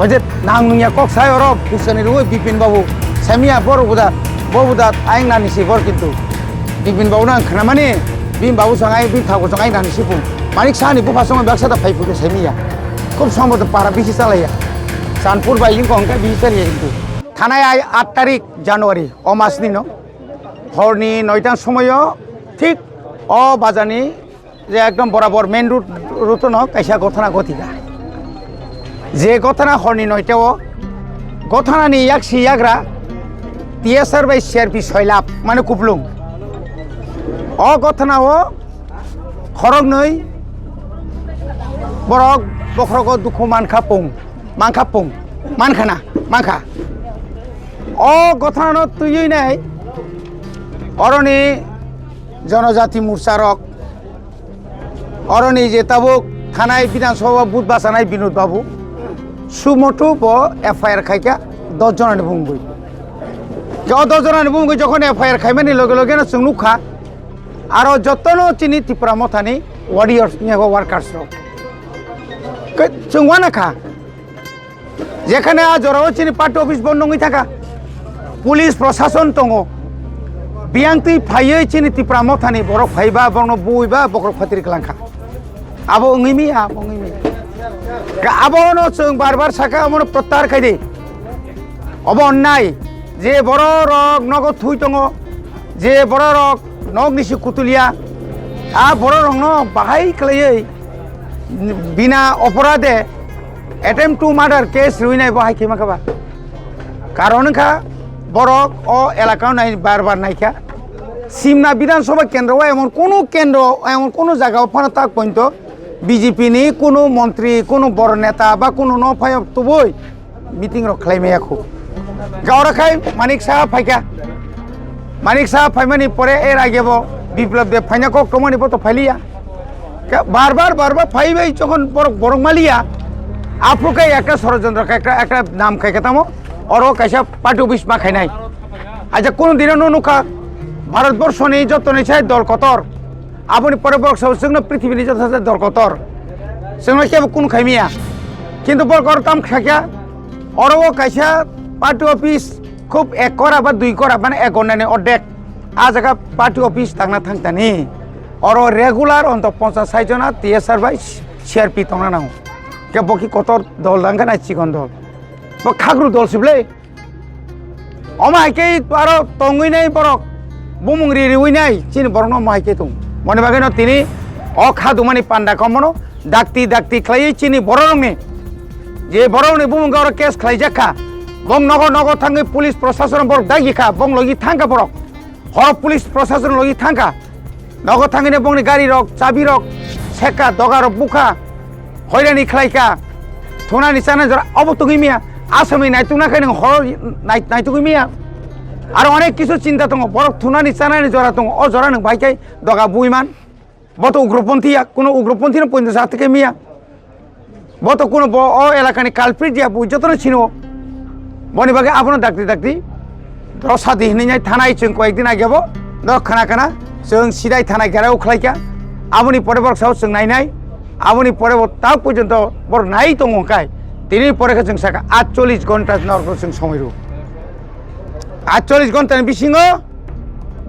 হজে নাংনুয়া কক সায়র কুসনি রুই বিপিন বাবু সামিয়া বড়বুদা ববুদা আইং নানিসি বর কিন্তু বিপিন বাবু না খানামানি বিন বাবু সঙ্গাই বিন থাকো সঙ্গাই নানিসি পুং মানিক সাহানি বুফা সঙ্গে ব্যবসাটা ফাইফুকে সামিয়া খুব সম্ভবত পাড়া বেশি চালাইয়া চাঁদপুর বাইলিং কঙ্কা বেশি চালিয়ে কিন্তু থানায় 8 তারিখ জানুয়ারি অমাসনি ন হরনি 9টার সময় ঠিক বাজানি যে একদম বরাবর মেন রুট ন কাইসা ঘটনা ঘটিকা যে ঘটনা হরনি 9টাও ঘটনানি ইয়াগ্রা TSR বাই CRP 6 লাখ মানে কুপলুং ঘটনাও খরগ নই বরক বখরগ দুঃখ মানখা পুং মানখানা মানখা ঘটনা তুই নাই অরণি জনজাতি মোর্চারক অরণি যে তাবুক থানায় বিধানসভা বুথ বাসানায় বিনোদ বাবু সুমটু FIR খাইকা 10 জনানি বুংবই 10 জনানি বুংবই যখন FIR খাইমানি লগে লগে না নুখা আর যতন চিনি ত্রিপুরা মথানি ওয়ারিয়র্স ওয়ার্কার্স চুংওয়ানা খা যেখানে জরাও চিনি পার্টি অফিস বন্ধ হয়ে থাকা পুলিশ প্রশাসন দङ বিয়াংতি ফাইयै চিনি ত্রিপুরা মথানি বরক ফাইবা বর্ণ বুইবা বকরক ফাতির লাंखा আবো ngimi আবো ন जों বারবার সাকা আমন প্রত্যাহার খাইদে অব অন্যায় যে বড় রক নগদ থুই দङ যে বড় রক নগ নিসি কুতুলিয়া বড় রং ন বাহাই খাইयै বিনা অপরাধে attempt to murder case রুইনাই বাহাই কিমাকাবা কারণ খা বরক এলাকাও নাই বারবার নাইকা সিমনা বিধানসভা কেন্দ্র এমন কোনো জায়গাও ফানা তাক পর্যন্ত বিজেপি নি কোনো মন্ত্রী কোনো বড় নেতা বা কোনো নফায় তবুই মিটিং রখাইমে এখন গাওরাখাই মানিক সাহা ফাইমানি পরে এর আগেব বিপ্লব দেব ফাইনা কক টমানি তো ফাইলিয়া বারবার ফাইবাই যখন বরং মালিয়া আপুকে একটা ষড়যন্ত্র একটা নাম খাইকাতামো অরো কাইসা পার্টি অফিস মা খাই নাই আচ্ছা কোনো দিনে নুখা ভারতবর্ষ নেই যত নেই দল কতর আপনি পরে বর্ষ পৃথিবী যত দল কতর সেগুলো কেবল কোন খাইমিয়া কিন্তু বরকর কাম খাইয়া অরো কাইসা পার্টি অফিস খুব 1 করা বা 2 করা মানে 1 ঘন্টা অর্ধেক জায়গা পার্টি অফিস থাকনা থাকতানি অরো রেগুলার অন্ত 50-60 জনা TSR বাই CRP তংনা নাও কে বকি কতর দল দাঙ্গা নাই চিকন দল খাগরু দল সিবলে অমাইকে আরো তঙ্গই নাই বরক বুমুংরি রিউই নাই চিনি বরং মাইকে তুম মনে বাগে ন তিনি খাদুমানি পান্ডা কমনো ডাকতি খাই চিনি বড় রঙে যে বড় রঙে বুমুঙ্গা ওরা কেস খাই যাখা বং নগর থাঙ্গে পুলিশ প্রশাসন বরক দাগি খা বং লগি থাঙ্কা বরক হর পুলিশ প্রশাসন লগি থাঙ্কা নগর থাঙ্গে বংনি গাড়ি রক চাবি রক সেকা দগা রক বুখা হয়রানি খাইকা থোনানি চানা জরা অবতগি মিয়া আসামি নাইতুনা খাই হর নাইতুগি মিয়া আর অনেক কিছু চিন্তা দङ বরক থুনানি চানানি জরা দङ জরা নং ভাইকাই দগা বুইমান বত উগ্রপন্থীয়া কোনো উগ্রপন্থী ন পঞ্চাশ হাত থেকে মিয়া বত কোনো এলাকানি কালপ্রিট দিয়া বুই যতন ছিল বনি বাগে আপনার ডাকতি রসা দিহনি নাই থানায় जों কয়েকদিন আগে খানা जों সিদাই থানায় গেরাও খাইকা আপনি পরে বরক সাহস जों নাইনাই আপনি পরে তাও পর্যন্ত বড় নাই দङ কাই তিনি পরে जों সাকা 48 ঘন্টা নরক जों সময় 48 ঘন্টাनि बिसिङाव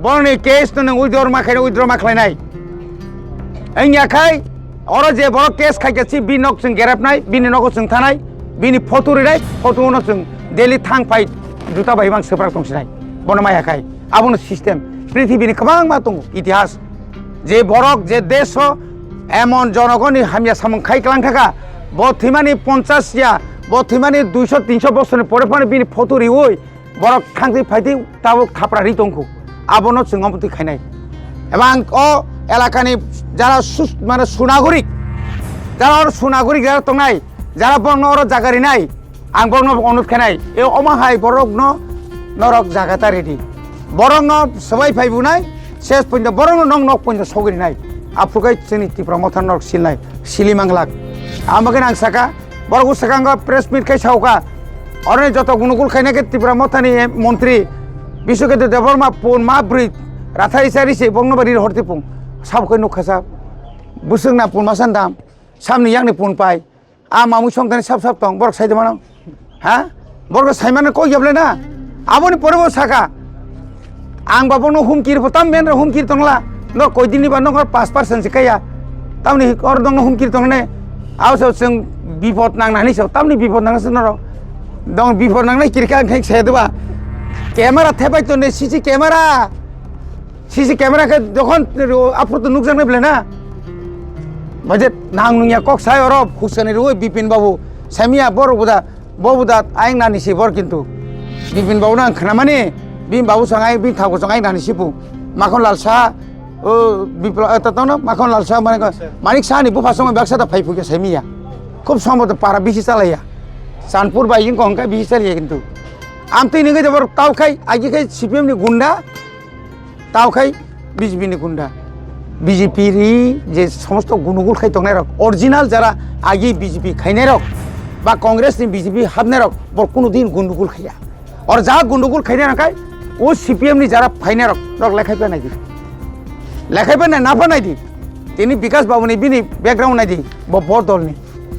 बरनि केस नों उइद्र माखायनाय आंनि आखाय अर जे बर केस खायगासि बि नक जों गेराबनाय बिनि नक जों थानाय बिनि फटो रिनाय फटोनो जों डेली थां फाइ जुता बायबां सोफ्रा दंसिनाय बन माय आखाय आबुनो सिस्टेम पृथ्वीनि गोबां मा दङ इतिहास जे बरक जे देश एमन जनगणनि हामिया सामं खायख्लां थाका बथिमानि 50 या बथिमानि 200-300 बছरनि परे परे बिनि फटो रिउय বরক খাংতি ফাইতি তাও থাপড়ারি দংখু আবনো চিঙমতি খাইনাই এবং এলাকানি যারা মানে সুনাগরিক যারা তংনাই যারা বর্ণ জাগারি নাই আং বর্ণ অনুরোধ খাইনাই এ অমাহাই বরক নরক জাগাতা রেডি বরং সবাই ফাইবুনাই শেষ পর্যন্ত বরং নক পর্যন্ত সগরি নাই আফ্রিকায় চিনি ত্রিপুরা মথান নরক সিলনাই সিলিমাংলাক আমাকে নাং সাকা বরক সাকাঙ্গ প্রেস মিট খাই সাউকা অনেক যত গুণগুল খাইনাকে ত্রিপুরা মথানি মন্ত্রী বিশ্বকেতু দেববর্মা পুন মা ব্রিজ রাথাই সারিছে বংনবাড়ির হরতে পুং সাবকে নুখাসা বুসুংনা পুন মাসান দাম সামনি यांनि পুন পাই মামু সংতানি সাব দं বরক সাইদে মানাं হ্যাঁ বড় সাইমানে কই যাবলে না আবনি পরে সাকা आं बाबनो हुमकिर पताम मेन हुमकिर तंगला न कोई दिन बा नगर 5% सिकाया तामनि और दंग हुमकिर तंगने आवसो जों बिपद नांनानै सो तामनि बिपद नांसो न दं बिपद नांनाय किरका खाय सेदबा कैमरा थेबाय तो ने सीसी कैमरा के जखन आपरो तो नुकसान बेले ना बजे नां नुया कक साय और हुसैन रुय बिपिन बाबू सामिया बरबुदा बबुदा आयं नानि से बर किन्तु बिपिन बाबू ना खानामाने bin babu sangai bin thago sangai nani sipu makon lalsa bipla tatono makon lalsa manik sani bu pasong baksa ta phaipu ke semia খুব সম্ভবত পারা বেশি চালাইয়া চানপুর বাইকিং কঙ্কা বেশি চালিয়ে কিন্তু আমি তো নিগে যাবার তাও খাই আগে খাই সিপিএম নি গুন্ডা তাও খাই বিজেপি নি গুন্ডা বিজেপির যে সমস্ত গুণগুল খাই তংনাই রক অরিজিনাল যারা আগে বিজেপি খাইনাই রক বা কংগ্রেস নি বিজেপি হাবনাই রক বর কোনোদিন গুণগুল খাইয়া और जहाँ गुंडगुल खाई ना वो सीपीएम नि जरा फाइने रक लेखाई पे नाई लेखाई पे ना नाफा नाई तीन विकास बाबू नि बिनी बैकग्राउंड नाई बर दल नि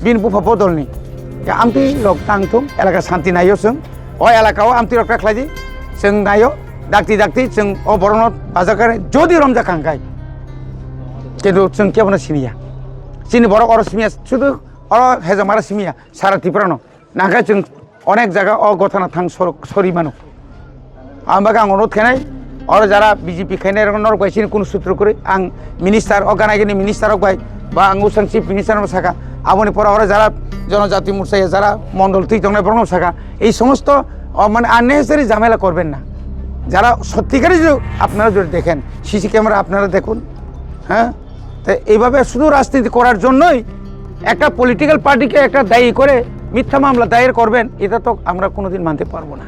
बिन बुफा बर दल नि आमती रक तांगथुम एलाका शांति नायो जों अ एलाकाओ आमती रक खालाय जों नायो दाक्ति जों अ बरनत बाजाकारे जदि रमजा खांखाय किन्तु जों केबनो सिनिया सिनि बर और सिमिया शुधु और हेजामारा सिमिया सारा त्रिपुरानो नागा जों अनेक जगह अघटना थां सरी मानो आमबाग आं अनुरोध खानाय और जरा बीजेपी खानाय नरक बायसिन कुन सूत्र करे आं मिनिस्टार अगानागिनि मिनिस्टार बाय बा आं उसां चिफ मिनिस्टार साका आबनि पर और जरा जनजाति मोर्चा जरा मंडल थी तंगनाय बरन साका এই সমস্ত মানে আননেসেসারি ঝামেলা করবেন না যারা সত্যিকারই যদি আপনারা যদি দেখেন সিসি ক্যামেরা আপনারা দেখুন হ্যাঁ তো এইভাবে শুধু রাজনীতি করার জন্যই একটা পলিটিক্যাল পার্টিকে একটা দায়ী করে মিথ্যা মামলা দায়ের করবেন এটা তো আমরা কোনোদিন মানতে পারবো না।